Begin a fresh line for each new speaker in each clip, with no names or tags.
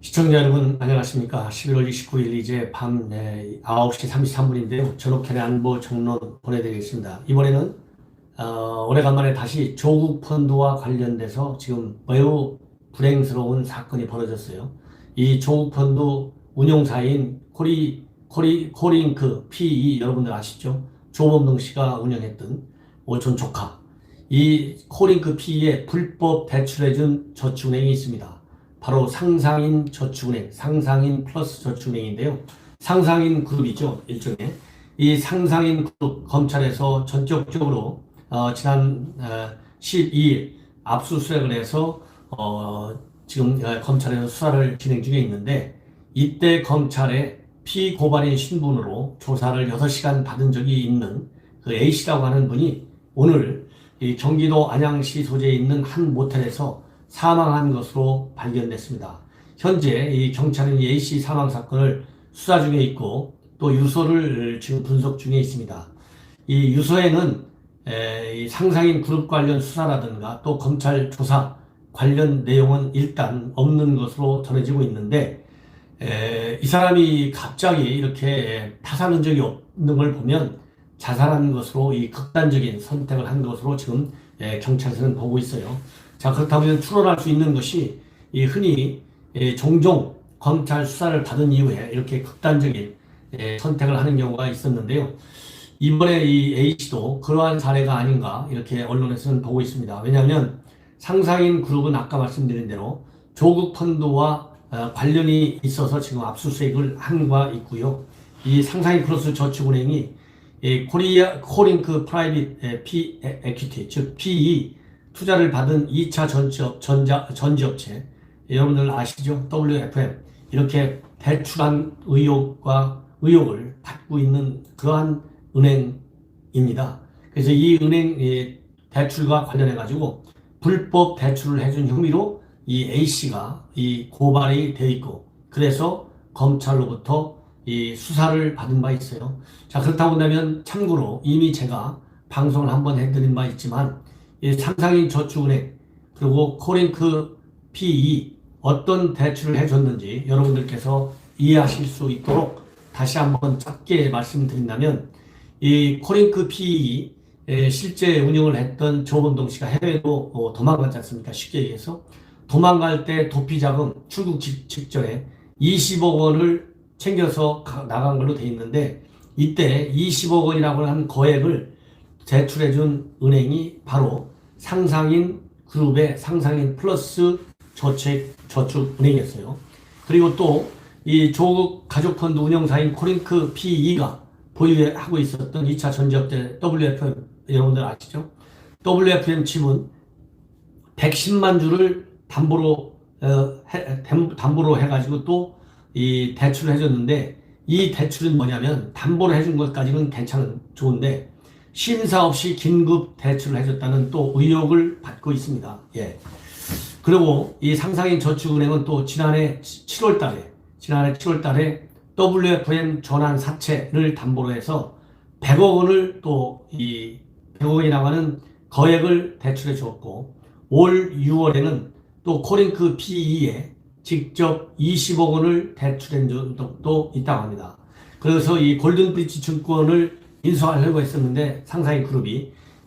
시청자 여러분 안녕하십니까. 11월 29일 이제 밤 9시 33분인데요. 전옥현의 안보 정론 보내드리겠습니다. 이번에는 오래간만에 다시 조국 펀드와 관련돼서 지금 매우 불행스러운 사건이 벌어졌어요. 이 조국 펀드 운용사인 코링크 PE 여러분들 아시죠? 조범동 씨가 운영했던 오촌 조카. 이 코링크 PE에 불법 대출해준 저축은행이 있습니다. 바로 상상인 저축은행, 상상인 플러스 저축은행인데요. 상상인 그룹이죠, 일종의. 이 상상인 그룹 검찰에서 전격적으로 지난 12일 압수수색을 해서 지금 검찰에서 수사를 진행 중에 있는데, 이때 검찰에 피고발인 신분으로 조사를 6시간 받은 적이 있는 그 A씨라고 하는 분이 오늘 이 경기도 안양시 소재에 있는 한 모텔에서 사망한 것으로 발견됐습니다. 현재 이 경찰은 이 A씨 사망 사건을 수사 중에 있고 또 유서를 지금 분석 중에 있습니다. 이 유서에는 이 상상인 그룹 관련 수사라든가 또 검찰 조사 관련 내용은 일단 없는 것으로 전해지고 있는데, 이 사람이 갑자기 이렇게 타산한 적이 없는 걸 보면 자살한 것으로 이 극단적인 선택을 한 것으로 지금 경찰서는 보고 있어요. 자, 그렇다면 추론할 수 있는 것이 이 흔히 종종 검찰 수사를 받은 이후에 이렇게 극단적인 선택을 하는 경우가 있었는데요. 이번에 이 A씨도 그러한 사례가 아닌가 이렇게 언론에서는 보고 있습니다. 왜냐하면 상상인 그룹은 아까 말씀드린 대로 조국 펀드와 관련이 있어서 지금 압수수색을 한 바 있고요. 이 상상인 플러스 저축은행이 코링크 프라이빗 에퀴티, 즉 PE 투자를 받은 2차 전지업체, 여러분들 아시죠? WFM. 이렇게 대출한 의혹을 받고 있는 그러한 은행입니다. 그래서 이 은행 대출과 관련해가지고 불법 대출을 해준 혐의로 이 A씨가 이 고발이 되어 있고, 그래서 검찰로부터 이 수사를 받은 바 있어요. 자, 그렇다고 한다면 참고로 이미 제가 방송을 한번 해드린 바 있지만, 이 상상인 저축은행 그리고 코링크 PE 어떤 대출을 해줬는지 여러분들께서 이해하실 수 있도록 다시 한번 짧게 말씀드린다면, 이 코링크 PE 실제 운영을 했던 조범동 씨가 해외로 도망갔지 않습니까? 쉽게 얘기해서 도망갈 때 도피자금 출국 직전에 20억 원을 챙겨서 나간 걸로 돼 있는데, 이때 20억 원이라고 하는 거액을 대출해준 은행이 바로 상상인 그룹의 상상인 플러스 저축은행이었어요. 그리고 또 이 조국 가족펀드 운영사인 코링크 PE가 보유하고 있었던 2차 전지업체 WFM, 여러분들 아시죠? WFM 지분 110만 주를 담보로 해가지고 또 이 대출을 해줬는데, 이 대출은 뭐냐면 담보로 해준 것까지는 좋은데 심사 없이 긴급 대출을 해줬다는 또 의혹을 받고 있습니다. 예. 그리고 이 상상인 저축은행은 또 지난해 7월 달에 WFM 전환 사채를 담보로 해서 100억 원을 또 이 100억이라고 하는 거액을 대출해 주었고, 올 6월에는 또 코링크 PE에 직접 20억 원을 대출한 적도 있다고 합니다. 그래서 이 골든브리지 증권을 인수하려고 했었는데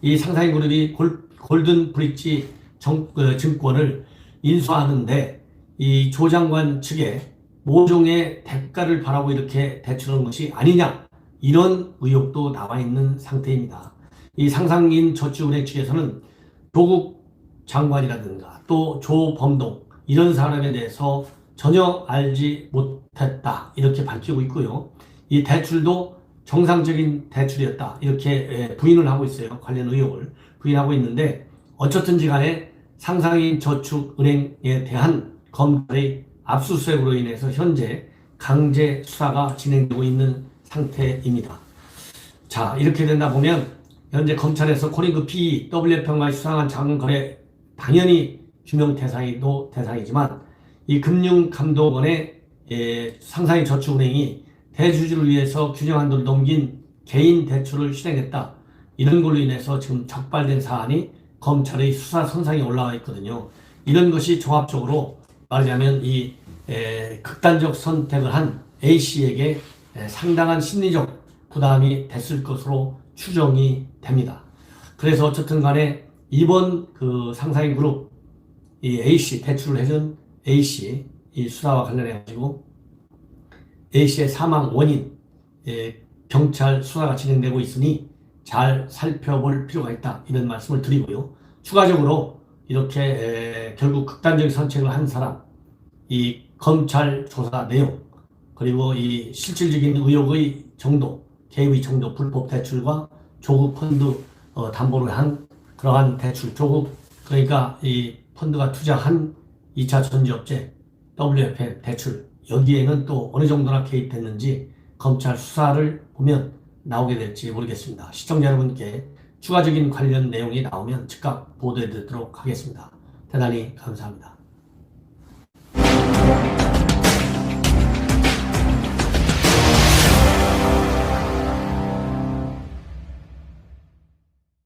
이 상상인 그룹이 골든브리지 증권을 인수하는데 이 조 장관 측에 모종의 대가를 바라고 이렇게 대출한 것이 아니냐, 이런 의혹도 나와 있는 상태입니다. 이 상상인 저축은행 측에서는 조국 장관이라든가 또 조범동 이런 사람에 대해서 전혀 알지 못했다 이렇게 밝히고 있고요. 이 대출도 정상적인 대출이었다 이렇게 부인을 하고 있어요. 관련 의혹을 부인하고 있는데, 어쨌든지 간에 상상인 저축은행에 대한 검찰의 압수수색으로 인해서 현재 강제 수사가 진행되고 있는 상태입니다. 자, 이렇게 된다 보면 현재 검찰에서 코링크 PE, WFM과의 수상한 자금 거래 당연히 규명 대상이지만, 이 금융감독원의 상상인 저축은행이 대주주를 위해서 규정 한도를 넘긴 개인 대출을 실행했다. 이런 걸로 인해서 지금 적발된 사안이 검찰의 수사 선상에 올라와 있거든요. 이런 것이 종합적으로 말하자면 이 극단적 선택을 한 A씨에게 상당한 심리적 부담이 됐을 것으로 추정이 됩니다. 그래서 어쨌든 간에 이번 그 상사인 그룹 이 A씨 대출을 해준 A씨 이 수사와 관련해 가지고 A씨의 사망 원인 경찰 수사가 진행되고 있으니 잘 살펴볼 필요가 있다. 이런 말씀을 드리고요. 추가적으로 이렇게 결국 극단적인 선택을 한 사람, 이 검찰 조사 내용, 그리고 이 실질적인 의혹의 정도, 개입의 정도, 불법 대출과 조국 펀드 담보를 한 그러한 대출, 조국 그러니까 이 펀드가 투자한 2차 전지업체 WFM 대출 여기에는 또 어느 정도나 개입됐는지 검찰 수사를 보면 나오게 될지 모르겠습니다. 시청자 여러분께 추가적인 관련 내용이 나오면 즉각 보도해 드리도록 하겠습니다. 대단히 감사합니다.